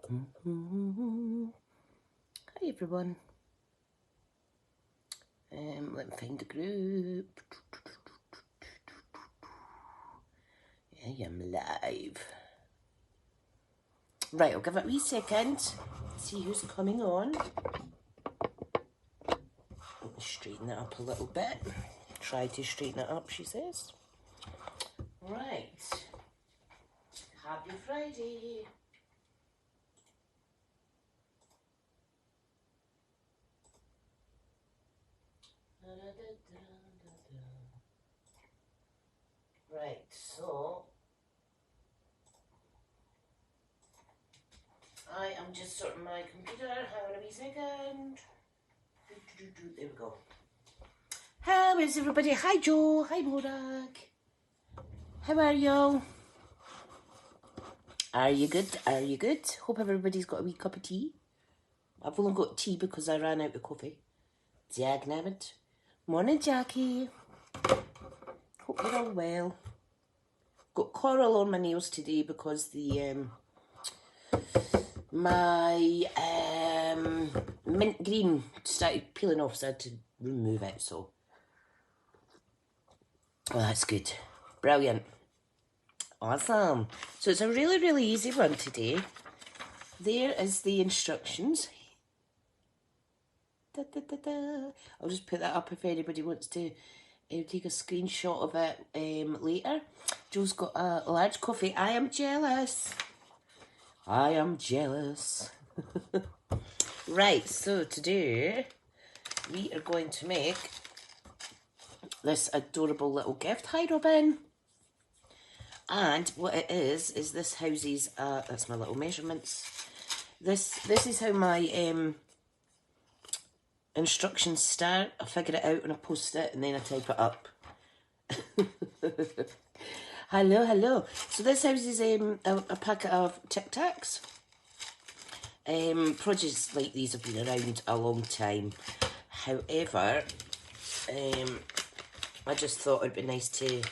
Hi everyone. Let me find the group. I am live. Right, I'll give it a wee second. See who's coming on. Let me straighten it up a little bit. Try to straighten it up, she says. Right. Happy Friday. Right, so I am just sorting my computer. Hang on a wee second. There we go. How is everybody? Hi Joe. Hi Morag. How are you? Are you good? Are you good? Hope everybody's got a wee cup of tea. I've only got tea because I ran out of coffee. Dagnabbit. Morning Jackie. Hope you're all well. Got coral on my nails today because the my mint green started peeling off, so I had to remove it. So, well, that's good. Brilliant. Awesome. So it's a really, really easy one today. There is the instructions. Da, da, da, da. I'll just put that up if anybody wants to take a screenshot of it later. Joe's got a large coffee. I am jealous. I am jealous. Right, so today we are going to make this adorable little gift. Hi, Robin. And what it is this houses, that's my little measurements. This is how my instructions start. I figure it out and I post it and then I type it up. Hello, hello. So this houses a packet of Tic Tacs. Projects like these have been around a long time. However, I just thought it'd be nice to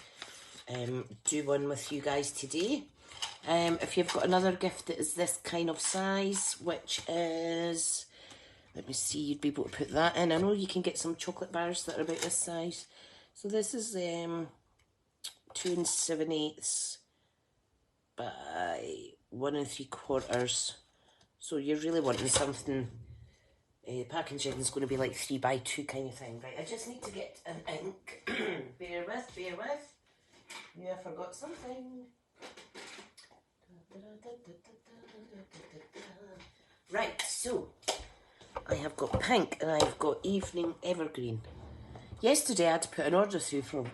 do one with you guys today. If you've got another gift that is this kind of size, which is, let me see, you'd be able to put that in. I know you can get some chocolate bars that are about this size. So this is 2 7/8 by 1 3/4. So you're really wanting something. Packaging is going to be like 3 by 2 kind of thing, right? I just need to get an ink. Bear with, bear with. Yeah, I forgot something. Right, so I have got pink and I've got evening evergreen. Yesterday I had to put an order through for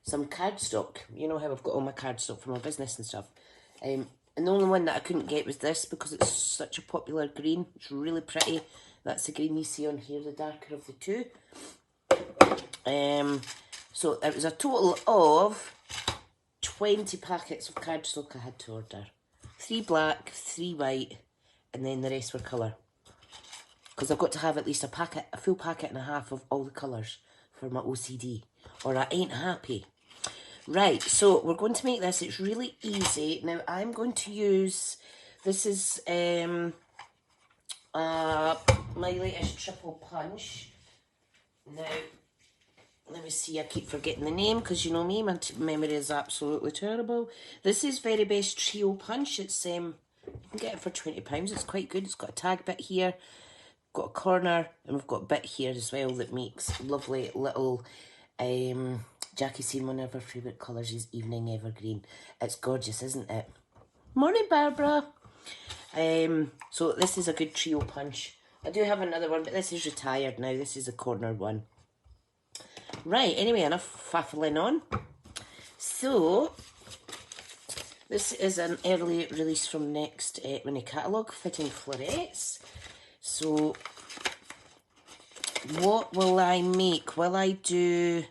some cardstock. You know how I've got all my cardstock for my business and stuff. And the only one that I couldn't get was this because it's such a popular green. It's really pretty. That's the green you see on here, the darker of the two. So it was a total of 20 packets of cardstock I had to order. 3 black, 3 white, and then the rest were colour. Because I've got to have at least a full packet and a half of all the colours for my OCD, or I ain't happy. Right, so we're going to make this. It's really easy. Now I'm going to use, this is my latest triple punch. Now, let me see, I keep forgetting the name because you know me, my memory is absolutely terrible. This is Very Best Trio Punch. It's you can get it for £20. It's quite good. It's got a tag bit here, got a corner, and we've got a bit here as well that makes lovely little Jackie's seen one of her favourite colours is Evening Evergreen. It's gorgeous, isn't it? Morning, Barbara. So this is a good trio punch. I do have another one, but this is retired now. This is a corner one. Right, anyway, enough faffling on. So, this is an early release from Next Mini Catalogue, Fitting Florets. So, what will I make? Will I do...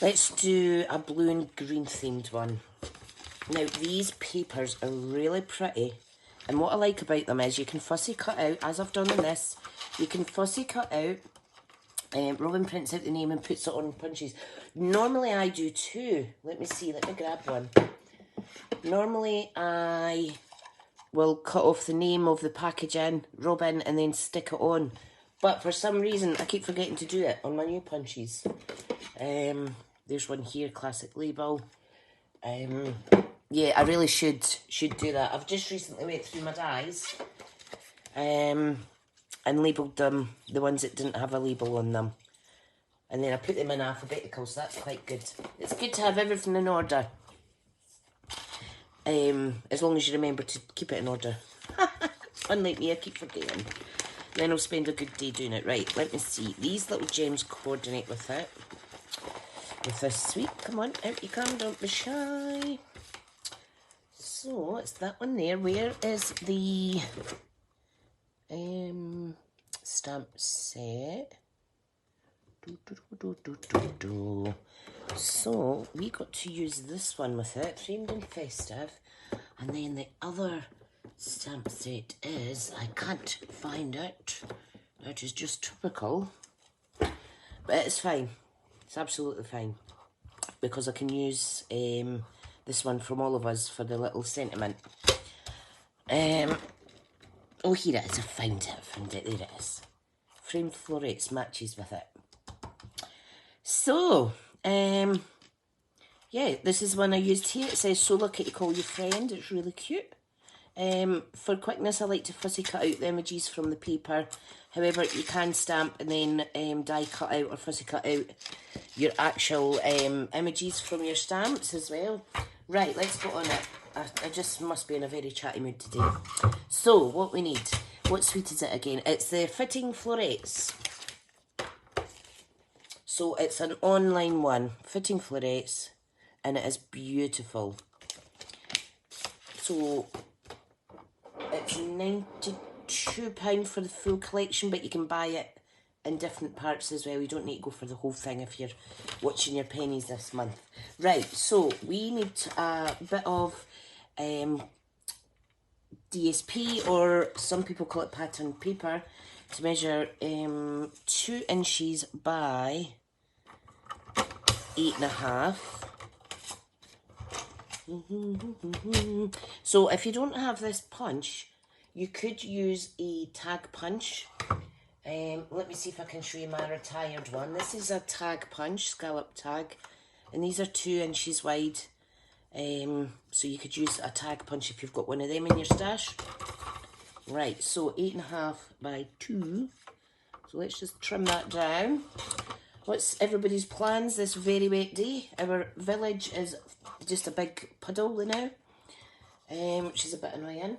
Let's do a blue and green themed one. Now, these papers are really pretty. And what I like about them is you can fussy cut out, as I've done in this, you can fussy cut out. Robin prints out the name and puts it on punches. Normally I do 2. Let me see, let me grab one. Normally I will cut off the name of the packaging, rub in, and then stick it on. But for some reason, I keep forgetting to do it on my new punches. There's one here, classic label. Yeah, I really should do that. I've just recently went through my dies and labelled them, the ones that didn't have a label on them. And then I put them in alphabetical, so that's quite good. It's good to have everything in order. As long as you remember to keep it in order. Unlike me, I keep forgetting. Then I'll spend a good day doing it. Right, let me see. These little gems coordinate with it. With this sweet. Come on, out you come, don't be shy. So, it's that one there. Where is the stamp set? So, we got to use this one with it, framed and festive. And then the other stamp set is, I can't find it. It is just typical. But it's fine. It's absolutely fine. Because I can use this one from all of us for the little sentiment. Oh, here it is. I found it. There it is. Framed florets matches with it. So, yeah, this is one I used here. It says, so lucky to call you friend. It's really cute. For quickness, I like to fussy cut out the images from the paper. However, you can stamp and then die cut out or fussy cut out your actual images from your stamps as well. Right, let's go on it. I just must be in a very chatty mood today. So, what we need. What suite is it again? It's the Fitting Florets. So, it's an online one. Fitting Florets. And it is beautiful. So, it's £92 for the full collection, but you can buy it in different parts as well. You don't need to go for the whole thing if you're watching your pennies this month. Right, so we need a bit of DSP, or some people call it pattern paper, to measure 2 inches by 8.5. So if you don't have this punch, you could use a tag punch. Let me see if I can show you my retired one. This is a tag punch, scallop tag, and these are 2 inches wide. So you could use a tag punch if you've got one of them in your stash. Right, so 8.5 by 2. So let's just trim that down. What's everybody's plans this very wet day? Our village is just a big puddle now, which is a bit annoying.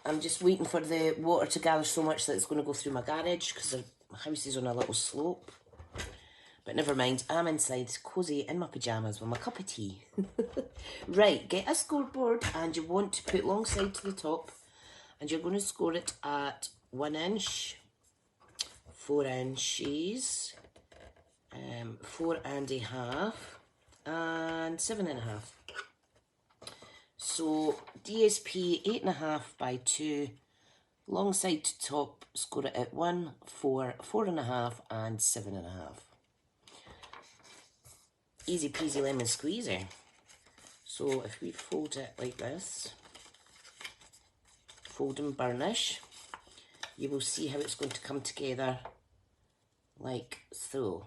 I'm just waiting for the water to gather so much that it's going to go through my garage, because the house is on a little slope. But never mind, I'm inside, cosy, in my pyjamas with my cup of tea. Right, get a scoreboard, and you want to put long side to the top, and you're going to score it at 1 inch, 4 inches, 4.5, and 7.5. So DSP 8.5 by 2, long side to top, score it at 1, 4, 4.5, and 7.5. Easy peasy lemon squeezer. So if we fold it like this, fold and burnish, you will see how it's going to come together like so.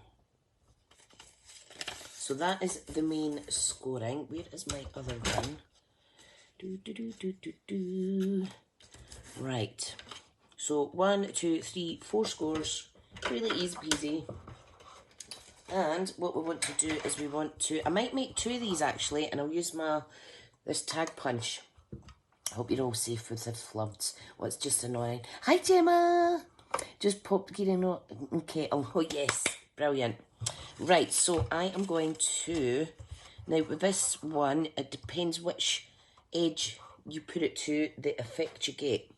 So that is the main scoring. Where is my other one? Right. So 1, 2, 3, 4 scores. Really easy peasy. And what we want to do is we want to, I might make 2 of these actually, and I'll use this tag punch. I hope you're all safe with the floods. Well, it's just annoying. Hi, Gemma! Just popped getting on kettle. Oh, yes. Brilliant. Right, so I am going to, now with this one, it depends which edge you put it to, the effect you get.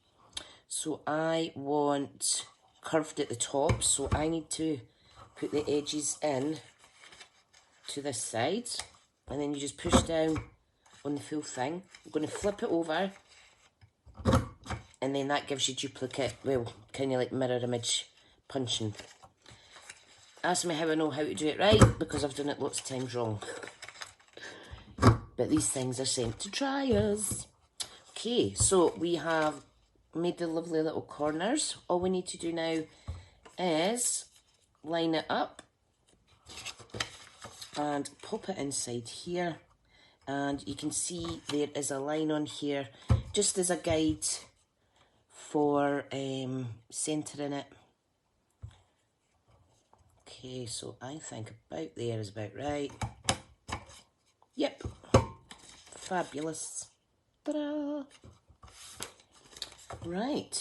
So I want curved at the top, so I need to put the edges in to this side, and then you just push down on the full thing. I'm going to flip it over, and then that gives you duplicate, well, kind of like mirror image punching. Ask me how I know how to do it right, because I've done it lots of times wrong. but these things are sent to triers. Okay, so we have made the lovely little corners. All we need to do now is line it up and pop it inside here. And you can see there is a line on here just as a guide for centering it. Okay, so I think about there is about right. Yep, fabulous. Ta-da! Right,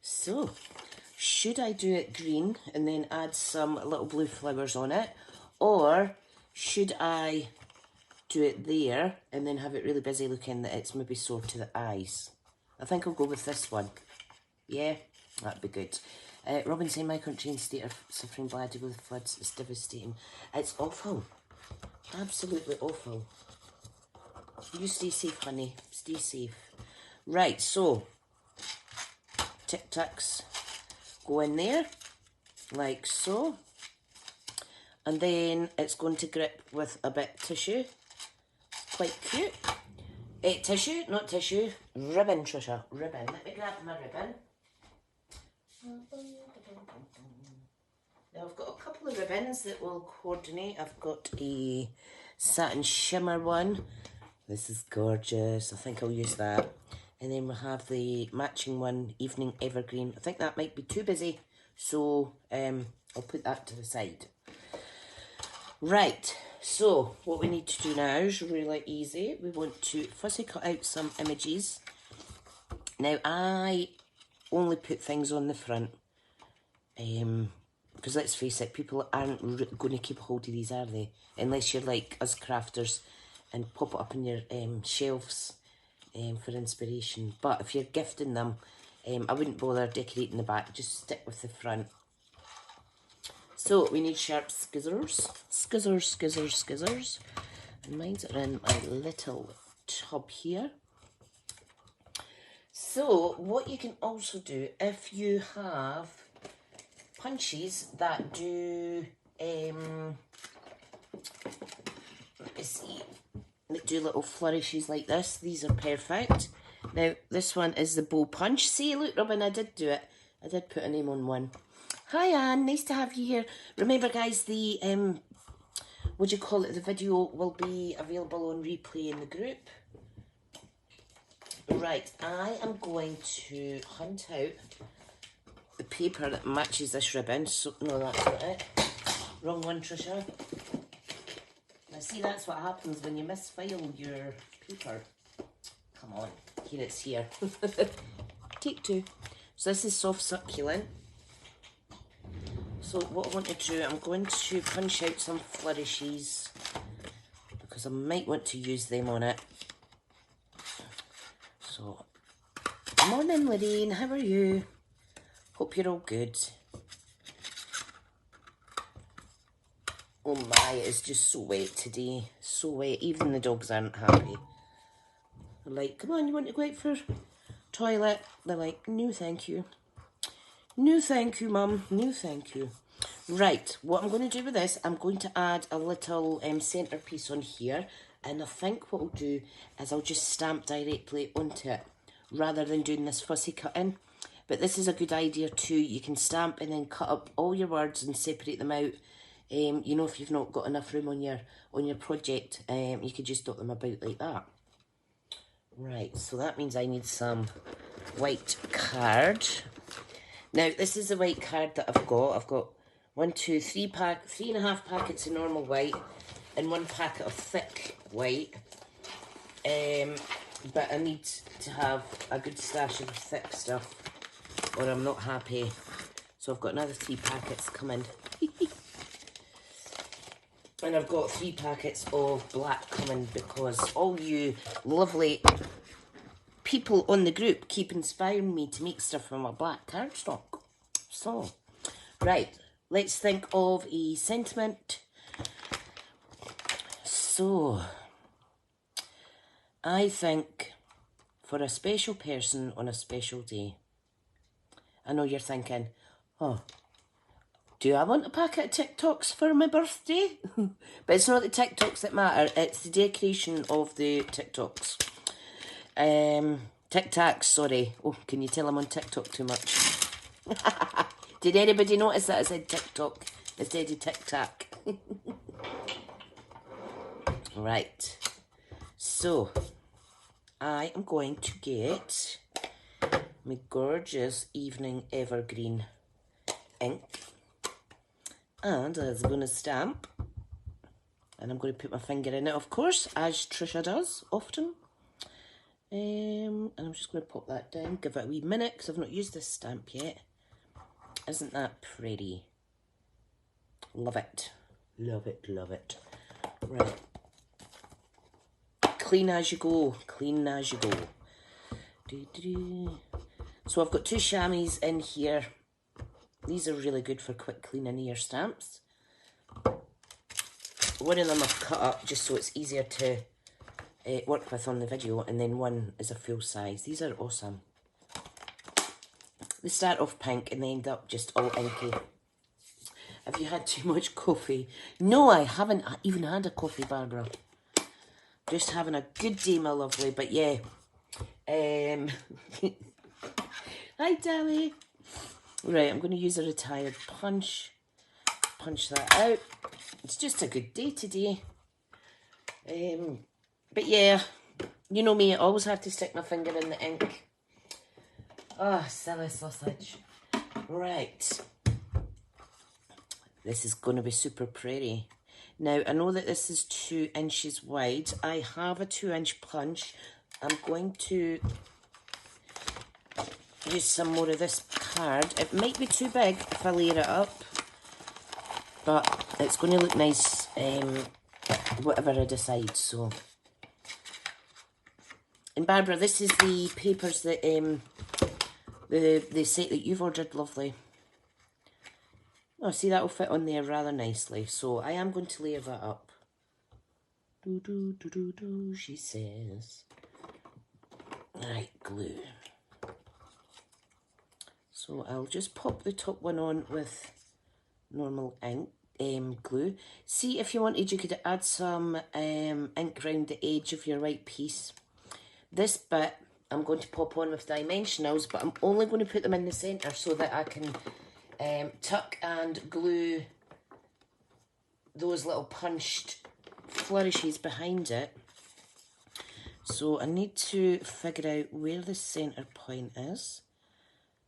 so should I do it green and then add some little blue flowers on it, or should I do it there and then have it really busy looking that it's maybe sore to the eyes? I think I'll go with this one. Yeah, that'd be good. Robin saying my country and state are suffering badly with floods. It's devastating. It's awful. Absolutely awful. You stay safe, honey. Stay safe. Right, so Tic Tacs go in there, like so. And then it's going to grip with a bit of tissue. Quite cute. Tissue, not tissue. Ribbon, Tricia. Ribbon. Let me grab my ribbon. Now I've got a couple of ribbons that will coordinate. I've got a satin shimmer one. This is gorgeous. I think I'll use that. And then we'll have the matching one, Evening Evergreen. I think that might be too busy, so I'll put that to the side. Right, so what we need to do now is really easy. We want to fussy cut out some images. Now, I only put things on the front, because let's face it, people aren't going to keep hold of these, are they? Unless you're like us crafters and pop it up in your shelves for inspiration. But if you're gifting them, I wouldn't bother decorating the back, just stick with the front. So we need sharp scissors, scissors, and mine's are in my little tub here. So what you can also do, if you have punches that do, let me see, that do little flourishes like this, these are perfect. Now this one is the bow punch. See, look, Robin, I did do it. I did put a name on one. Hi Anne, nice to have you here. Remember guys, the, what do you call it, the video will be available on replay in the group. Right, I am going to hunt out the paper that matches this ribbon. So, no, that's not it. Wrong one, Tricia. Now see, that's what happens when you misfile your paper. Come on, here it's here. Take two. So this is soft succulent. So what I want to do, I'm going to punch out some flourishes because I might want to use them on it. So, morning Lorraine, how are you? Hope you're all good. Oh my, it's just so wet today. So wet, even the dogs aren't happy. They're like, come on, you want to go out for toilet? They're like, no thank you. No thank you, Mum. No thank you. Right, what I'm going to do with this, I'm going to add a little centrepiece on here. And I think what I'll do is I'll just stamp directly onto it rather than doing this fussy cutting. But this is a good idea too. You can stamp and then cut up all your words and separate them out. You know, if you've not got enough room on your project, you could just dot them about like that. Right, so that means I need some white card. Now, this is the white card that I've got. I've got 3.5 packets of normal white and 1 packet of thick white. But I need to have a good stash of thick stuff or I'm not happy. So I've got another 3 packets coming. And I've got 3 packets of black coming because all you lovely people on the group keep inspiring me to make stuff from my black cardstock. So, right, let's think of a sentiment. So, I think for a special person on a special day. I know you're thinking, oh, Do I want a packet of TikToks for my birthday? But it's not the TikToks that matter, it's the decoration of the TikToks. Tic Tacs, sorry. Oh, can you tell I'm on TikTok too much? Did anybody notice that I said TikTok instead of Tic Tac? Right. So, I am going to get my gorgeous Evening Evergreen ink. And I'm going to stamp. And I'm going to put my finger in it, of course, as Tricia does often. And I'm just going to pop that down, give it a wee minute, because I've not used this stamp yet. Isn't that pretty? Love it. Love it, love it. Right. Clean as you go. Clean as you go. So I've got 2 chamois in here. These are really good for quick cleaning ear stamps. One of them I've cut up just so it's easier to work with on the video, and then one is a full size. These are awesome. They start off pink and they end up just all inky. Have you had too much coffee? No, I haven't even had a coffee, Barbara. Just having a good day, my lovely. But yeah. Hi, Dally. Right, I'm going to use a retired punch. Punch that out. It's just a good day today. But yeah, you know me, I always have to stick my finger in the ink. Oh, silly sausage. Right. This is going to be super pretty. Now, I know that this is 2 inches wide. I have a 2-inch punch. I'm going to use some more of this card. It might be too big if I layer it up, but it's going to look nice, whatever I decide, so. And Barbara, this is the papers that, the set that you've ordered, lovely. Oh, see, that'll fit on there rather nicely. So I am going to layer that up. Do, do, do, do, do, she says. Right, glue. So I'll just pop the top one on with normal ink, glue. See, if you wanted, you could add some ink around the edge of your white piece. This bit I'm going to pop on with dimensionals, but I'm only going to put them in the centre so that I can tuck and glue those little punched flourishes behind it. So I need to figure out where the centre point is.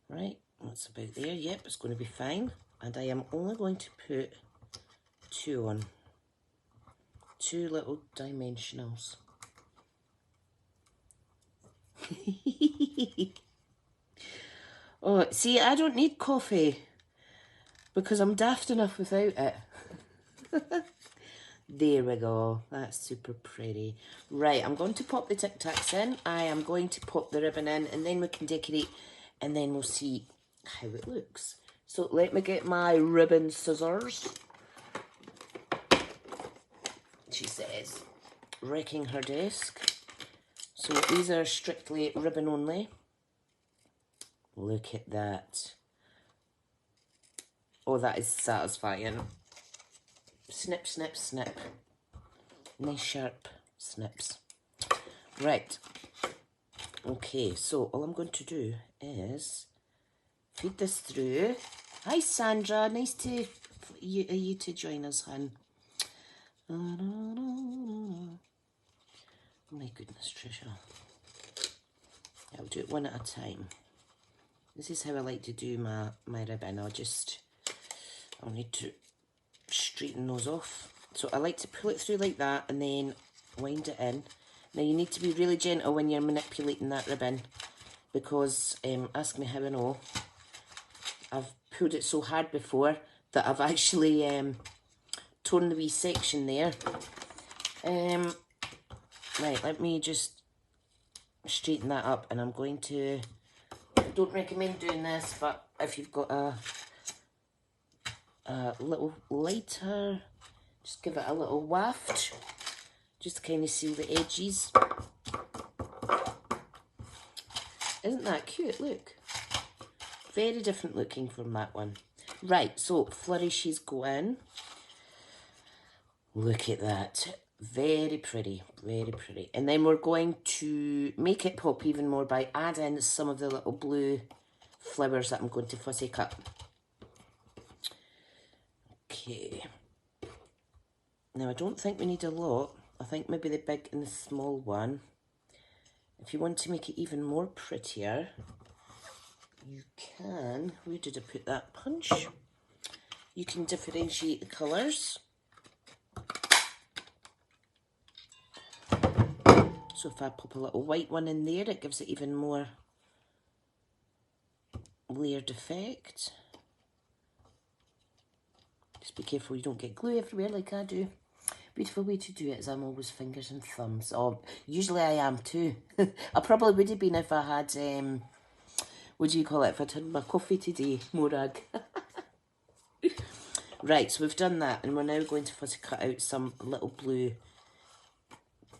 Right, that's about there. Yep, it's going to be fine. And I am only going to put 2 on. 2 little dimensionals. Oh, see, I don't need coffee because I'm daft enough without it. There we go. That's super pretty. Right, I'm going to pop the Tic Tacs in. I am going to pop the ribbon in, and then we can decorate, and then we'll see how it looks. So let me get my ribbon scissors. She says, wrecking her desk. So these are strictly ribbon only. Look at that. Oh, that is satisfying. Snip, snip, snip. Nice sharp snips. Right. Okay, so all I'm going to do is feed this through. Hi, Sandra. Nice to you to join us, hon. Oh my goodness, Tricia. I'll do it one at a time. This is how I like to do my ribbon. I'll need to straighten those off. So I like to pull it through like that and then wind it in. Now you need to be really gentle when you're manipulating that ribbon, because, ask me how I know, I've pulled it so hard before that I've actually torn the wee section there. Right, let me just straighten that up, and I'm going to, don't recommend doing this, but if you've got a little lighter, just give it a little waft, just to kind of seal the edges. Isn't that cute? Look. Very different looking from that one. Right, so flourishes go in. Look at that. Very pretty, very pretty. And then we're going to make it pop even more by adding some of the little blue flowers that I'm going to fussy cut. Okay. Now I don't think we need a lot. I think maybe the big and the small one. If you want to make it even more prettier, you can, where did I put that punch? You can differentiate the colours. So if I pop a little white one in there, it gives it even more layered effect. Just be careful you don't get glue everywhere like I do. Beautiful way to do it is I'm always fingers and thumbs. Oh, usually I am too. I probably would have been if I had, what do you call it, if I'd had my coffee today, Morag. Right, so we've done that, and we're now going to fussy cut out some little blue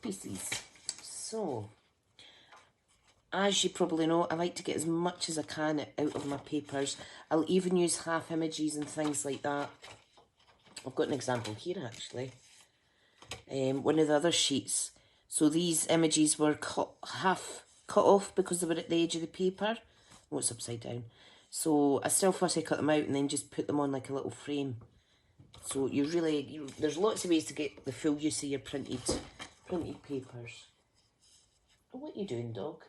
pieces. So, as you probably know, I like to get as much as I can out of my papers. I'll even use half images and things like that. I've got an example here actually. One of the other sheets. So these images were half cut off because they were at the edge of the paper. Oh, it's upside down. So I still fussy cut them out and then just put them on like a little frame. So there's lots of ways to get the full use of your printed papers. Oh, what are you doing, dog?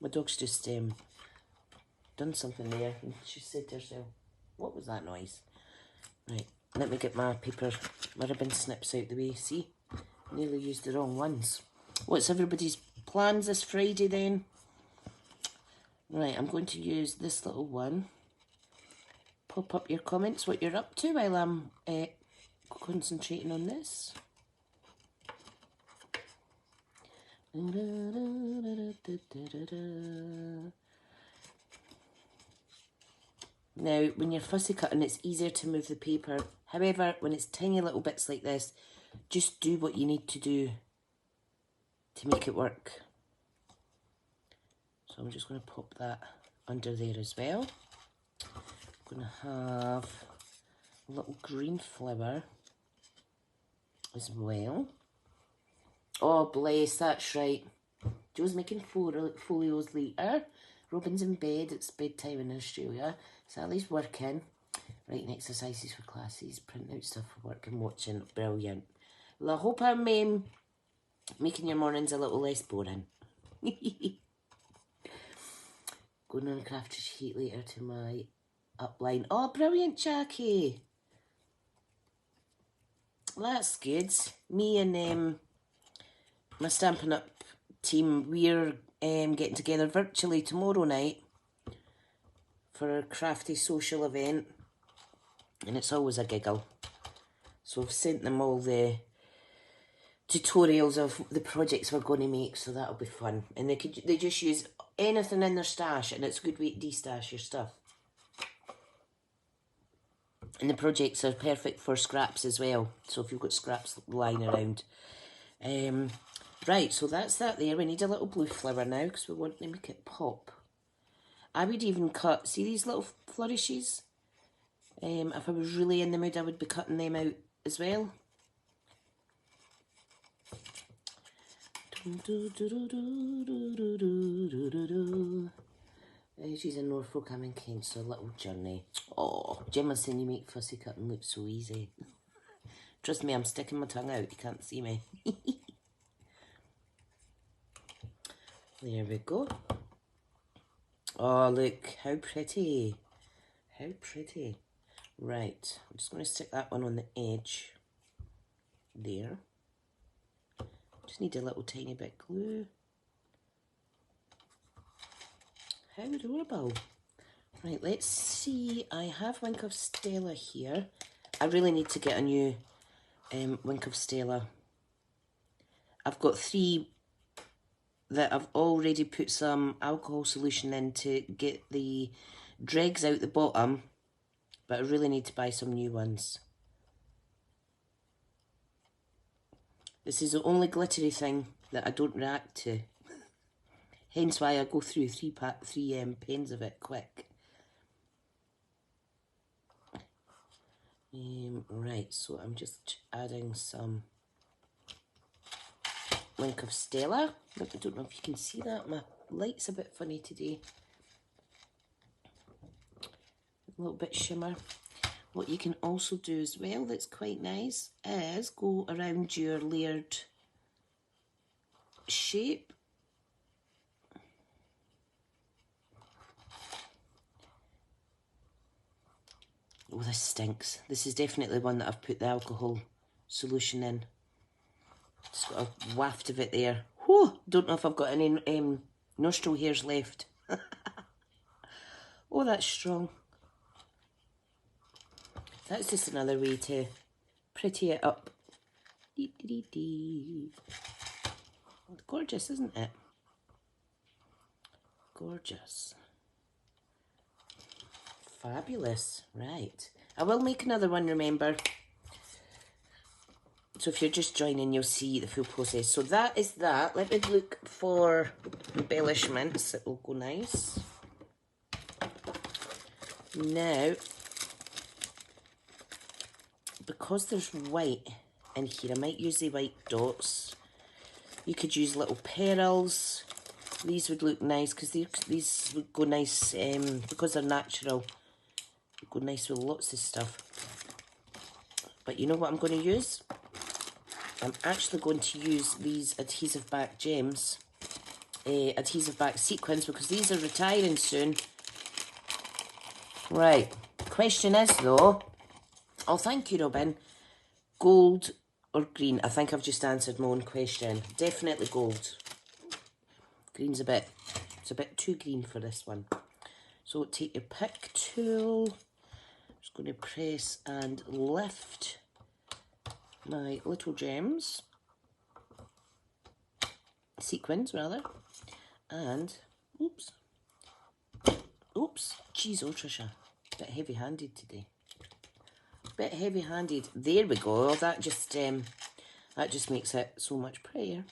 My dog's just done something there, and she said to herself, what was that noise? Right, let me get my ribbon snips out the way. See, nearly used the wrong ones. What's everybody's plans this Friday then? Right, I'm going to use this little one. Pop up your comments what you're up to while I'm concentrating on this. Now, when you're fussy cutting, it's easier to move the paper. However, when it's tiny little bits like this, just do what you need to do to make it work. So I'm just going to pop that under there as well. I'm going to have a little green flower as well. Oh, bless, that's right. Joe's making folios later. Robin's in bed, it's bedtime in Australia. Sally's working, writing exercises for classes, printing out stuff for work and watching. Brilliant. Well, I hope I'm making your mornings a little less boring. Going on a craft sheet later to my upline. Oh, brilliant, Jackie. That's good. Me and my Stampin' Up team, we're getting together virtually tomorrow night for a crafty social event, and it's always a giggle. So I've sent them all the tutorials of the projects we're going to make, so that'll be fun. And they just use anything in their stash, and it's a good way to de-stash your stuff. And the projects are perfect for scraps as well, so if you've got scraps lying around. Right, so that's that there. We need a little blue flower now because we want to make it pop. I would even cut, see these little flourishes? If I was really in the mood, I would be cutting them out as well. She's in Norfolk, I'm in Kent, so a little journey. Oh, Gemma's saying you make fussy cutting look so easy. Trust me, I'm sticking my tongue out, you can't see me. There we go. Oh, look, how pretty. How pretty. Right, I'm just going to stick that one on the edge. There. Just need a little tiny bit of glue. How adorable. Right, let's see. I have Wink of Stella here. I really need to get a new Wink of Stella. I've got 3 that I've already put some alcohol solution in to get the dregs out the bottom, but I really need to buy some new ones. This is the only glittery thing that I don't react to. Hence why I go through 3 pens of it quick. Right, so I'm just adding some Link of Stella. I don't know if you can see that. My light's a bit funny today. A little bit shimmer. What you can also do as well that's quite nice is go around your layered shape. Oh, this stinks. This is definitely one that I've put the alcohol solution in. Just got a waft of it there. Whew, don't know if I've got any nostril hairs left. Oh, that's strong. That's just another way to pretty it up. Dee, dee, dee, dee. Gorgeous, isn't it? Gorgeous. Fabulous. Right. I will make another one, remember. So if you're just joining, you'll see the full process. So that is that. Let me look for embellishments that will go nice. Now, because there's white in here, I might use the white dots. You could use little pearls. These would look nice because these would go nice because they're natural. Go nice with lots of stuff. But you know what I'm going to use? I'm actually going to use these adhesive back gems, adhesive back sequins, because these are retiring soon. Right, question is though, oh thank you Robin, gold or green? I think I've just answered my own question. Definitely gold. Green's it's a bit too green for this one. So take your pick tool. Just going to press and lift my little gems, sequins rather, and oops, geez, oh Tricia, bit heavy-handed today. Bit heavy-handed. There we go. That just makes it so much prettier.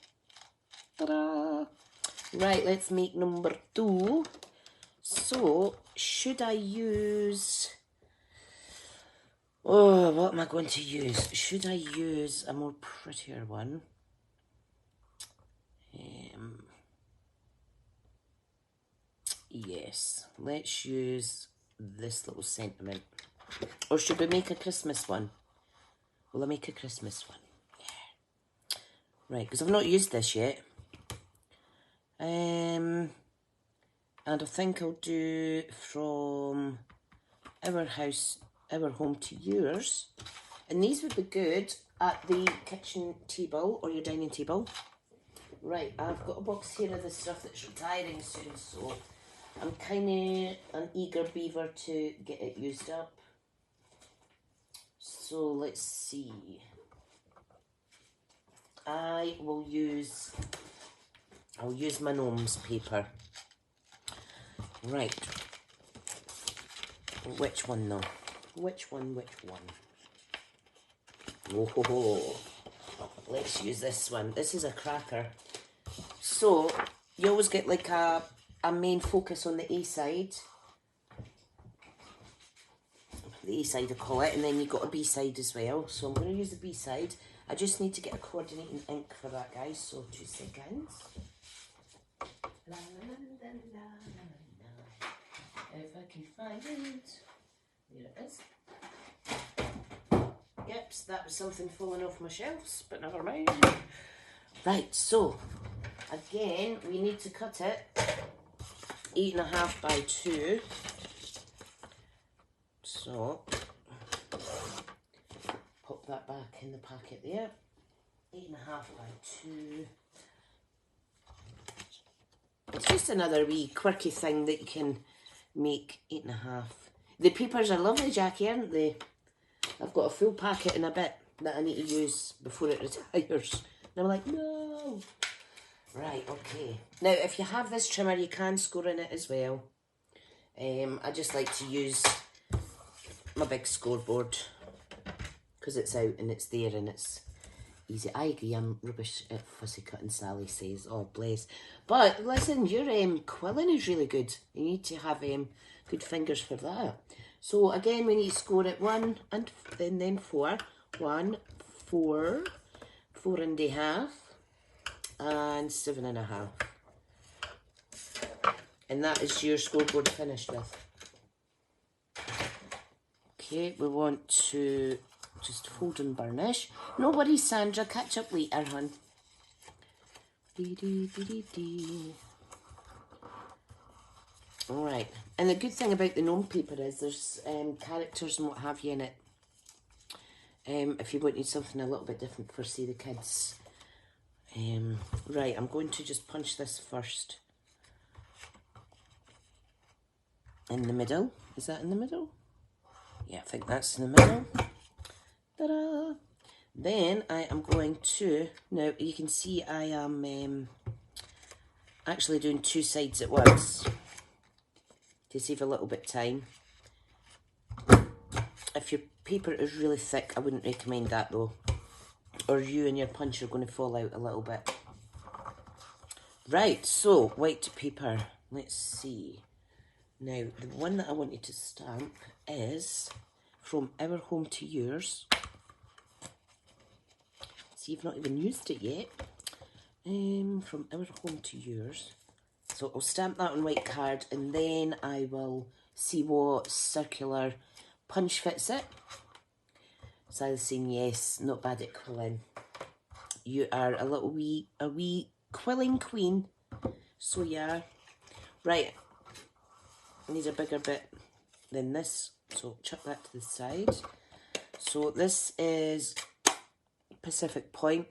Ta-da! Right, let's make number 2. So, should I use... Oh, what am I going to use? Should I use a more prettier one? Yes, let's use this little sentiment. Or should we make a Christmas one? Will I make a Christmas one? Yeah. Right, because I've not used this yet. And I think I'll do from our home to yours. And these would be good at the kitchen table or your dining table. Right, I've got a box here of the stuff that's retiring soon, so I'm kind of an eager beaver to get it used up. So let's see. I'll use my gnomes paper. Right. Which one though? Which one? Oh, let's use this one. This is a cracker. So you always get like a main focus on the A side. The A side I call it, and then you've got a B side as well. So I'm going to use the B side. I just need to get a coordinating ink for that, guys. So 2 seconds. La, la, la, la, la, la. If I can find it. There it is. Yep, so that was something falling off my shelves, but never mind. Right, so again, we need to cut it 8.5 by 2. So pop that back in the packet there. 8.5 by 2. It's just another wee quirky thing that you can make 8.5. The papers are lovely, Jackie, aren't they? I've got a full packet in a bit that I need to use before it retires. And I'm like, no. Right, okay. Now, if you have this trimmer, you can score in it as well. I just like to use my big scoreboard because it's out and it's there and it's easy. I agree, I'm rubbish at fussy cutting, Sally says. Oh, bless. But listen, your quilling is really good. You need to have good fingers for that. So again, we need to score it 1 and then 4. 1, 4, 4.5, and 7.5. And that is your scoreboard finished with. Okay, we want to just fold and burnish. No worries, Sandra, catch up later, hon. Alright, and the good thing about the gnome paper is there's characters and what have you in it. If you wanted something a little bit different for, say, the kids. Right, I'm going to just punch this first. In the middle. Is that in the middle? Yeah, I think that's in the middle. Ta-da! Then I am going to, now you can see I am actually doing 2 sides at once to save a little bit of time. If your paper is really thick, I wouldn't recommend that though, or you and your punch are going to fall out a little bit. Right, so white paper, let's see. Now the one that I wanted to stamp is From Our Home to Yours. See, you've not even used it yet. From Our Home to Yours. So I'll stamp that on white card, and then I will see what circular punch fits it. So I was saying yes, not bad at quilling. You are a wee quilling queen. So yeah. Right. I need a bigger bit than this, so chuck that to the side. So this is Pacific Point.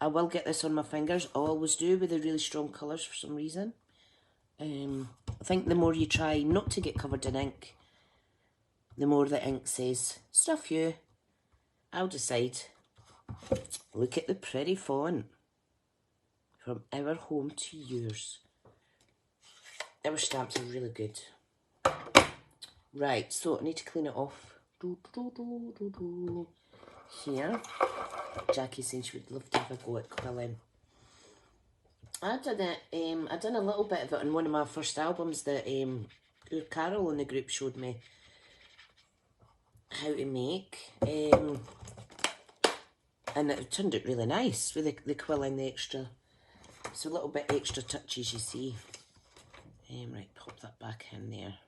I will get this on my fingers. I always do with the really strong colours for some reason. I think the more you try not to get covered in ink, the more the ink says, stuff you. I'll decide. Look at the pretty font. From Our Home to Yours. Our stamps are really good. Right, so I need to clean it off. Here. Jackie said she would love to have a go at quilling. I done a little bit of it on one of my first albums that Carol in the group showed me how to make. And it turned out really nice with the quilling, the extra. So a little bit extra touches, you see. Right, pop that back in there.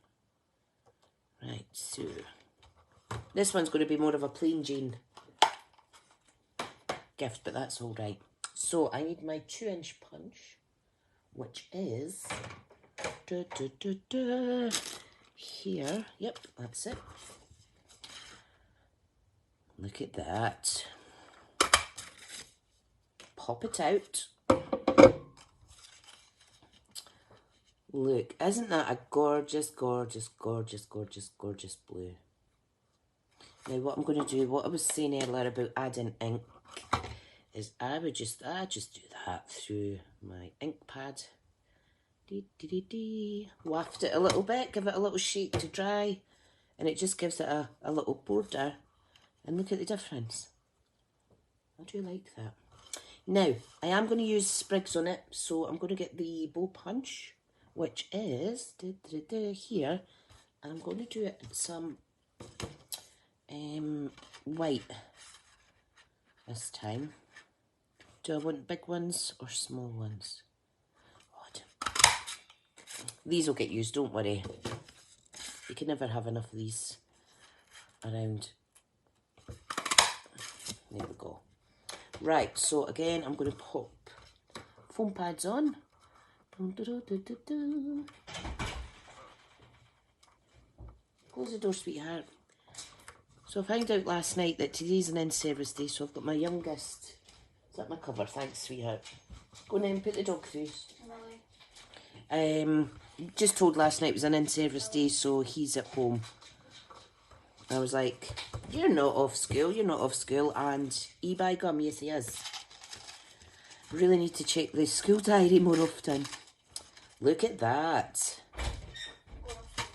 Right, so this one's going to be more of a plain Jane gift, but that's all right. So I need my 2-inch punch, which is here. Yep, that's it. Look at that. Pop it out. Look, isn't that a gorgeous, gorgeous, gorgeous, gorgeous, gorgeous blue? Now what I'm going to do, what I was saying earlier about adding ink, is I just do that through my ink pad. Waft it a little bit, give it a little shake to dry, and it just gives it a little border. And look at the difference. I do like that. Now, I am going to use sprigs on it, so I'm going to get the bow punch, which is here, and I'm going to do it in some white this time. Do I want big ones or small ones? These will get used, don't worry. You can never have enough of these around. There we go. Right, so again, I'm going to pop foam pads on. Close the door, sweetheart. So I found out last night that today's an in-service day, so I've got my youngest. Is that my cover? Thanks, sweetheart. Go on in and put the dog through. Just told last night was an in-service day, so he's at home. I was like, you're not off school, and by gum, yes he is. Really need to check the school diary more often. Look at that.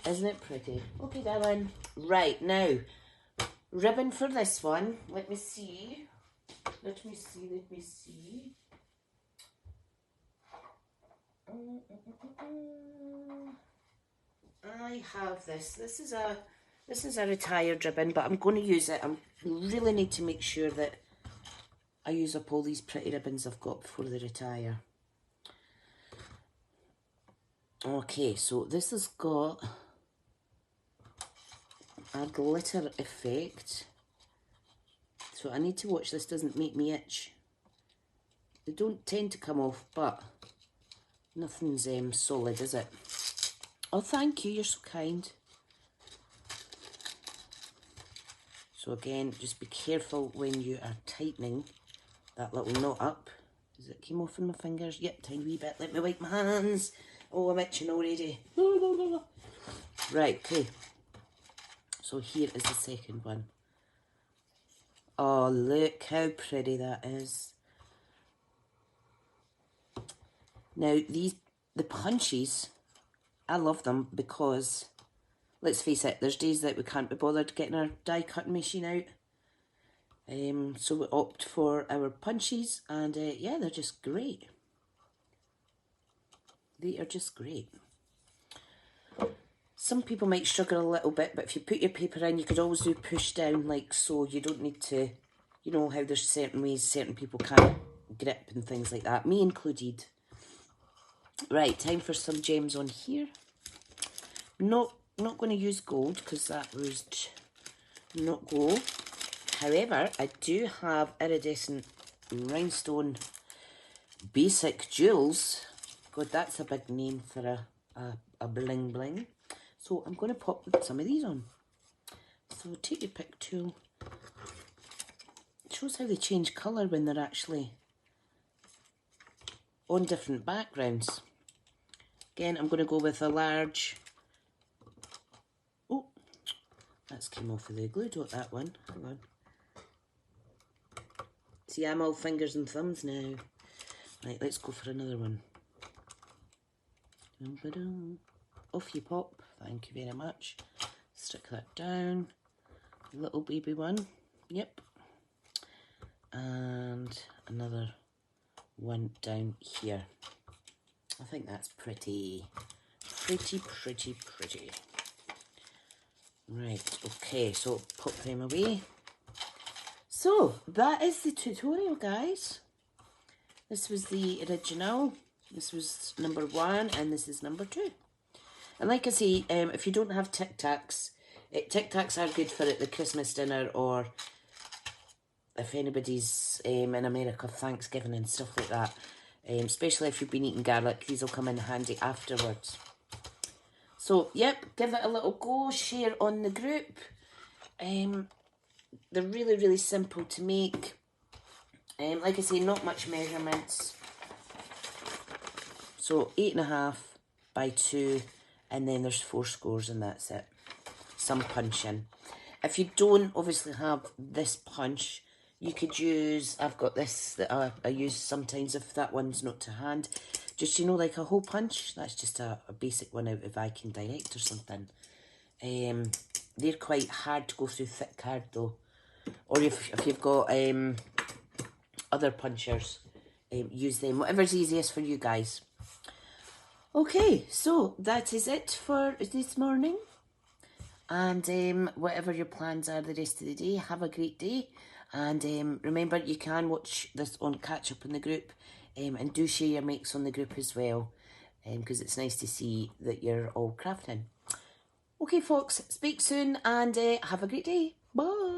Isn't it pretty? Okay, darling. Right, now, ribbon for this one. Let me see. I have this. This is a This is a retired ribbon, but I'm going to use it. I really need to make sure that I use up all these pretty ribbons I've got before they retire. Okay, so this has got a glitter effect. So I need to watch this doesn't make me itch. They don't tend to come off, but nothing's solid, is it? Oh, thank you, you're so kind. So again, just be careful when you are tightening that little knot up. Does it came off in my fingers? Yep, tiny wee bit. Let me wipe my hands. Oh, I'm itching already. Right, okay. So here is the second one. Oh, look how pretty that is. Now, the punches, I love them because, let's face it, there's days that we can't be bothered getting our die cutting machine out. So we opt for our punches, and yeah, they're just great. They are just great. Some people might struggle a little bit, but if you put your paper in, you could always do push down like so. You don't need to, you know how there's certain ways certain people can't grip and things like that, me included. Right, time for some gems on here. Not going to use gold because that was not gold. However, I do have iridescent rhinestone basic jewels. God, that's a big name for a bling bling. So I'm going to pop some of these on. So take your pick tool. It shows how they change colour when they're actually on different backgrounds. Again, I'm going to go with a large. Oh, that's came off of the glue dot, that one. Hang on. See, I'm all fingers and thumbs now. Right, let's go for another one. Off you pop. Thank you very much. Stick that down. Little baby one. Yep. And another one down here. I think that's pretty. Pretty. Right, okay, so pop them away. So, that is the tutorial, guys. This was the original. This was number 1, and this is number 2. And like I say, if you don't have Tic Tacs, Tic Tacs are good for the Christmas dinner, or if anybody's in America, Thanksgiving and stuff like that. Especially if you've been eating garlic, these will come in handy afterwards. So, yep, give it a little go, share on the group. They're really, really simple to make. Like I say, not much measurements. So 8.5 by 2, and then there's 4 scores, and that's it. Some punching. If you don't obviously have this punch, you could use, I've got this that I use sometimes if that one's not to hand. Just, you know, like a hole punch. That's just a basic one out of I Can Direct or something. They're quite hard to go through thick card though. Or if you've got other punchers, use them. Whatever's easiest for you guys. Okay, so that is it for this morning. And whatever your plans are the rest of the day, have a great day. And remember, you can watch this on Catch Up in the group, and do share your makes on the group as well, because it's nice to see that you're all crafting. Okay, folks, speak soon, and have a great day. Bye.